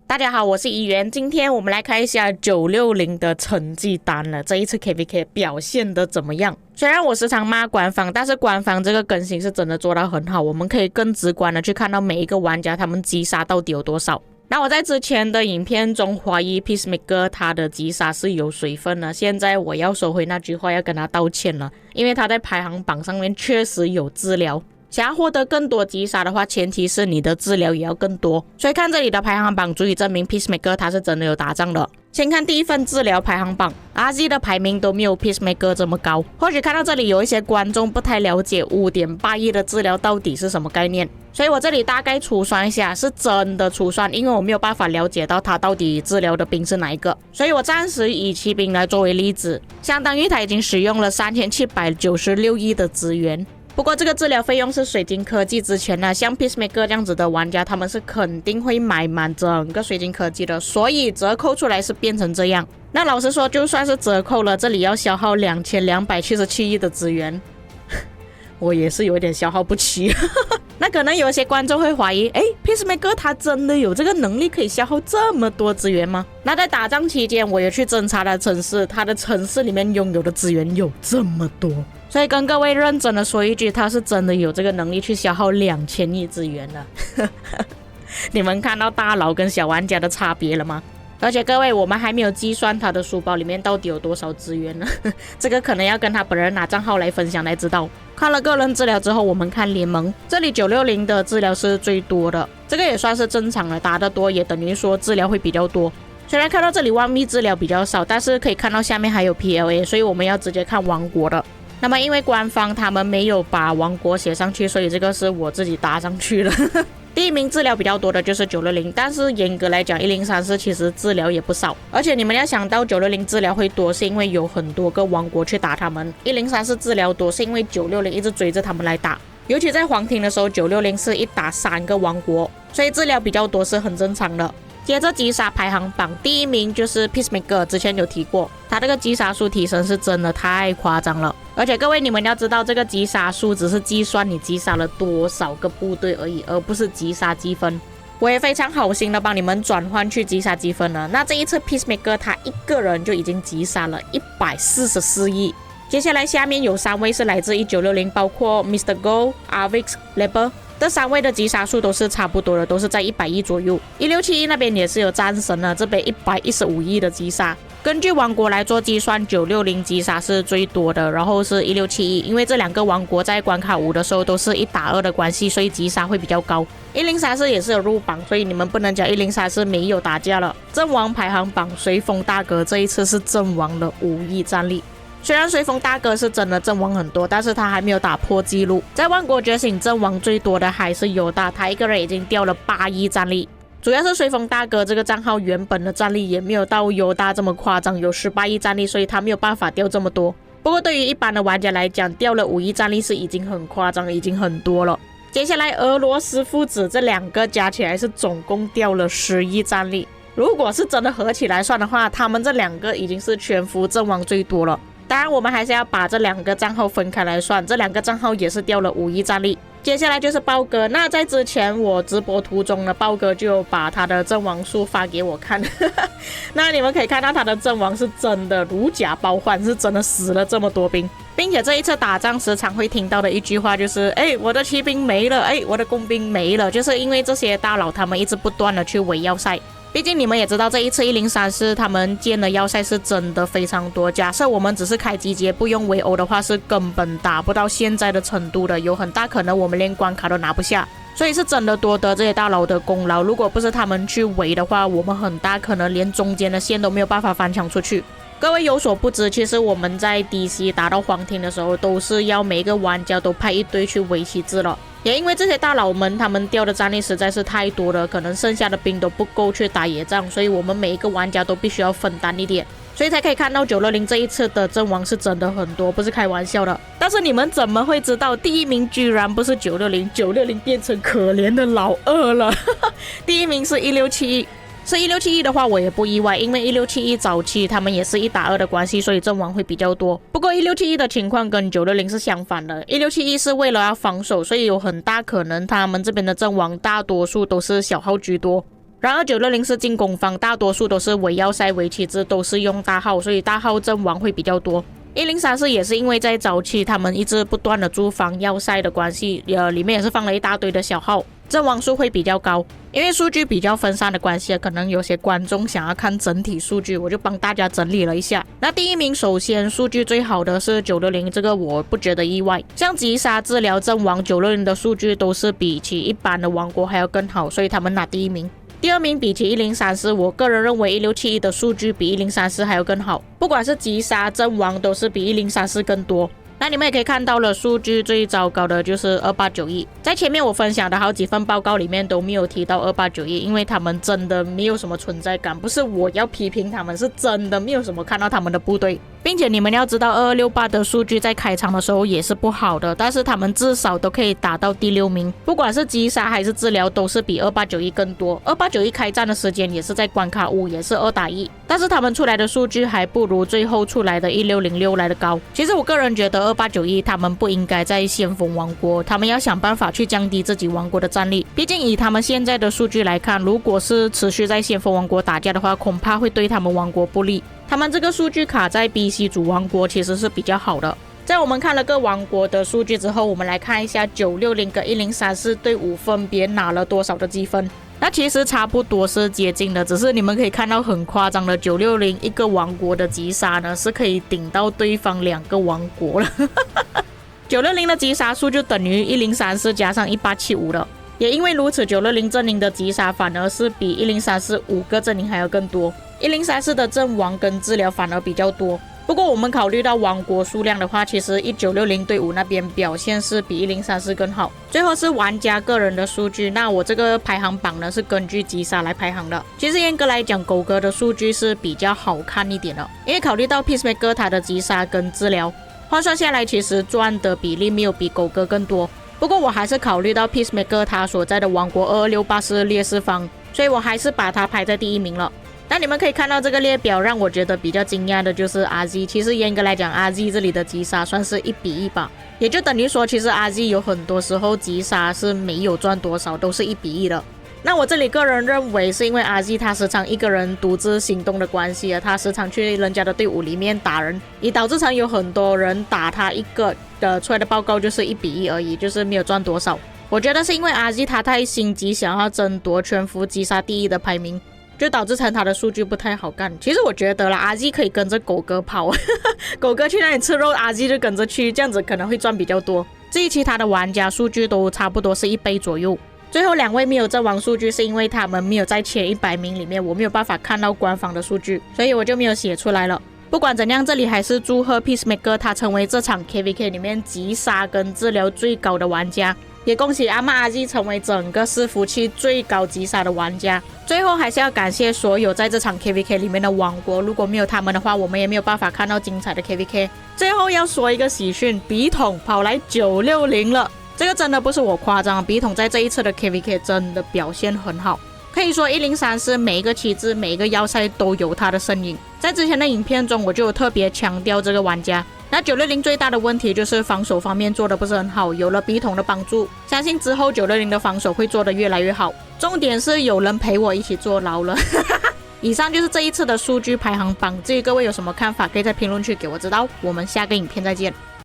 大家好，我是怡媛，今天我们来看一下960的成绩单了。这一次 KVK 表现的怎么样？虽然我时常骂官方，但是官方这个更新是真的做到很好，我们可以更直观的去看到每一个玩家他们击杀到底有多少。那我在之前的影片中怀疑 Peacemaker 他的击杀是有水分的，现在我要收回那句话，要跟他道歉了，因为他在排行榜上面确实有治疗。想要获得更多击杀的话，前提是你的治疗也要更多。所以看这里的排行榜足以证明 Peacemaker 他是真的有打仗的。先看第一份治疗排行榜 ，RZ 的排名都没有 Peacemaker 这么高。或许看到这里有一些观众不太了解 5.8 亿的治疗到底是什么概念，所以我这里大概粗算一下，是真的粗算，因为我没有办法了解到他到底治疗的兵是哪一个，所以我暂时以骑兵来作为例子，相当于他已经使用了3796亿的资源。不过这个治疗费用是水晶科技之前呢，像 Peacemaker 这样子的玩家，他们是肯定会买满整个水晶科技的，所以折扣出来是变成这样。那老实说，就算是折扣了，这里要消耗2277亿的资源，我也是有点消耗不起。那可能有些观众会怀疑，Peacemaker 他真的有这个能力可以消耗这么多资源吗？那在打仗期间，我也去侦查了城市，他的城市里面拥有的资源有这么多，所以跟各位认真的说一句，他是真的有这个能力去消耗2000亿资源的。你们看到大佬跟小玩家的差别了吗？而且各位，我们还没有计算他的书包里面到底有多少资源呢。这个可能要跟他本人拿账号来分享才知道。看了个人治疗之后，我们看联盟，这里960的治疗是最多的，这个也算是正常的，打得多也等于说治疗会比较多。虽然看到这里万密治疗比较少，但是可以看到下面还有 PLA， 所以我们要直接看王国的。那么因为官方他们没有把王国写上去，所以这个是我自己搭上去的。第一名治疗比较多的就是960，但是严格来讲1034其实治疗也不少，而且你们要想到960治疗会多是因为有很多个王国去打他们，1034治疗多是因为960一直追着他们来打，尤其在黄庭的时候960是一打3个王国，所以治疗比较多是很正常的。接着击杀排行榜第一名就是 Peacemaker， 之前有提过，他这个击杀数提升是真的太夸张了。而且各位你们要知道，这个击杀数只是计算你击杀了多少个部队而已，而不是击杀积分。我也非常好心的帮你们转换去击杀积分了。那这一次 Peacemaker 他一个人就已经击杀了144亿。接下来下面有3位是来自1960，包括 Mr. Go、Avix、Leber。这3位的击杀数都是差不多的，都是在100亿左右。1671那边也是有战神了，这边115亿的击杀。根据王国来做计算，960击杀是最多的，然后是1671，因为这2个王国在关卡5的时候都是1打2的关系，所以击杀会比较高。1034也是有入榜，所以你们不能讲1034没有打架了。阵亡排行榜，随风大哥这一次是阵亡了5亿战力。虽然随风大哥是真的阵亡很多，但是他还没有打破纪录。在万国觉醒阵亡最多的还是犹大，他一个人已经掉了8亿战力。主要是随风大哥这个账号原本的战力也没有到犹大这么夸张，有18亿战力，所以他没有办法掉这么多。不过对于一般的玩家来讲，掉了5亿战力是已经很夸张，已经很多了。接下来俄罗斯父子这2个加起来是总共掉了10亿战力。如果是真的合起来算的话，他们这2个已经是全服阵亡最多了。当然我们还是要把这2个账号分开来算，这2个账号也是掉了5亿战力。接下来就是豹哥，那在之前我直播途中呢，豹哥就把他的阵亡数发给我看。那你们可以看到他的阵亡是真的如假包换，是真的死了这么多兵，并且这一次打仗时常会听到的一句话就是我的骑兵没了，我的工兵没了，就是因为这些大佬他们一直不断的去围要塞。毕竟你们也知道，这一次1034他们建的要塞是真的非常多，假设我们只是开集结不用围殴的话，是根本打不到现在的程度的，有很大可能我们连关卡都拿不下，所以是真的多得这些大佬的功劳。如果不是他们去围的话，我们很大可能连中间的线都没有办法翻墙出去。各位有所不知，其实我们在 DC 打到黄庭的时候，都是要每一个玩家都派一队去围旗帜了。也因为这些大佬们他们掉的战力实在是太多了，可能剩下的兵都不够去打野仗，所以我们每一个玩家都必须要分担一点，所以才可以看到960这一次的阵亡是真的很多，不是开玩笑的。但是你们怎么会知道第一名居然不是960，960变成可怜的老二了？第一名是1671。是1671的话，我也不意外，因为1671早期他们也是1打2的关系，所以阵亡会比较多。不过1671的情况跟960是相反的，1671是为了要防守，所以有很大可能他们这边的阵亡大多数都是小号居多。然而960是进攻方，大多数都是伪要塞、伪旗帜，都是用大号，所以大号阵亡会比较多。1034也是因为在早期他们一直不断的驻防要塞的关系，里面也是放了一大堆的小号，阵亡数会比较高。因为数据比较分散的关系，可能有些观众想要看整体数据，我就帮大家整理了一下。那第一名首先数据最好的是960，这个我不觉得意外。像击杀、治疗、阵亡，960的数据都是比起一般的王国还要更好，所以他们拿第一名。第二名比起1034，我个人认为1671的数据比1034还要更好，不管是击杀、阵亡都是比1034更多。那你们也可以看到了，数据最糟糕的就是2891。在前面我分享的好几份报告里面都没有提到2891，因为他们真的没有什么存在感，不是我要批评他们，是真的没有什么看到他们的部队。并且你们要知道2268的数据在开场的时候也是不好的，但是他们至少都可以打到第6名，不管是击杀还是治疗都是比2891更多。2891开战的时间也是在关卡5，也是2打1，但是他们出来的数据还不如最后出来的1606来的高。其实我个人觉得2891他们不应该在先锋王国，他们要想办法去降低自己王国的战力，毕竟以他们现在的数据来看，如果是持续在先锋王国打架的话，恐怕会对他们王国不利。他们这个数据卡在 BC 主王国其实是比较好的。在我们看了各王国的数据之后，我们来看一下960跟1034队伍分别拿了多少的积分。那其实差不多是接近的，只是你们可以看到很夸张的960一个王国的击杀呢是可以顶到对方2个王国了960的击杀数就等于1034加上1875了。也因为如此，960阵营的击杀反而是比1034 5个阵营还要更多，1034的阵亡跟治疗反而比较多。不过我们考虑到王国数量的话，其实1960队伍那边表现是比1034更好。最后是玩家个人的数据，那我这个排行榜呢是根据击杀来排行的。其实严格来讲，狗哥的数据是比较好看一点的，因为考虑到 Peacemaker 他的击杀跟治疗换算下来，其实赚的比例没有比狗哥更多。不过我还是考虑到 Peacemaker 他所在的王国2268是劣势方，所以我还是把他排在第一名了。那你们可以看到这个列表，让我觉得比较惊讶的就是 RZ。其实严格来讲 RZ 这里的击杀算是1比1吧，也就等于说其实 RZ 有很多时候击杀是没有赚多少，都是1比1的。那我这里个人认为是因为 RZ 他时常一个人独自行动的关系，他时常去人家的队伍里面打人，也导致常有很多人打他一个的出来的报告就是1比1而已，就是没有赚多少。我觉得是因为 RZ 他太心急，想要争夺全服击杀第1的排名，就导致成他的数据不太好看。其实我觉得啦 RZ 可以跟着狗哥跑狗哥去那里吃肉 RZ 就跟着去，这样子可能会赚比较多。至于其他的玩家数据都差不多是1倍左右。最后2位没有阵亡数据是因为他们没有在前100名里面，我没有办法看到官方的数据，所以我就没有写出来了。不管怎样，这里还是祝贺 Peacemaker 他成为这场 KVK 里面击杀跟治疗最高的玩家，也恭喜阿玛 RZ 成为整个伺服器最高击杀的玩家。最后还是要感谢所有在这场 KVK 里面的王国，如果没有他们的话，我们也没有办法看到精彩的 KVK。最后要说一个喜讯，笔筒跑来960了，这个真的不是我夸张，笔筒在这一次的 KVK 真的表现很好。可以说1034每一个旗帜每一个要塞都有他的身影，在之前的影片中我就有特别强调这个玩家。那960最大的问题就是防守方面做的不是很好，有了笔筒的帮助，相信之后960的防守会做得越来越好。重点是有人陪我一起坐牢了以上就是这一次的数据排行榜，至于各位有什么看法可以在评论区给我知道，我们下个影片再见。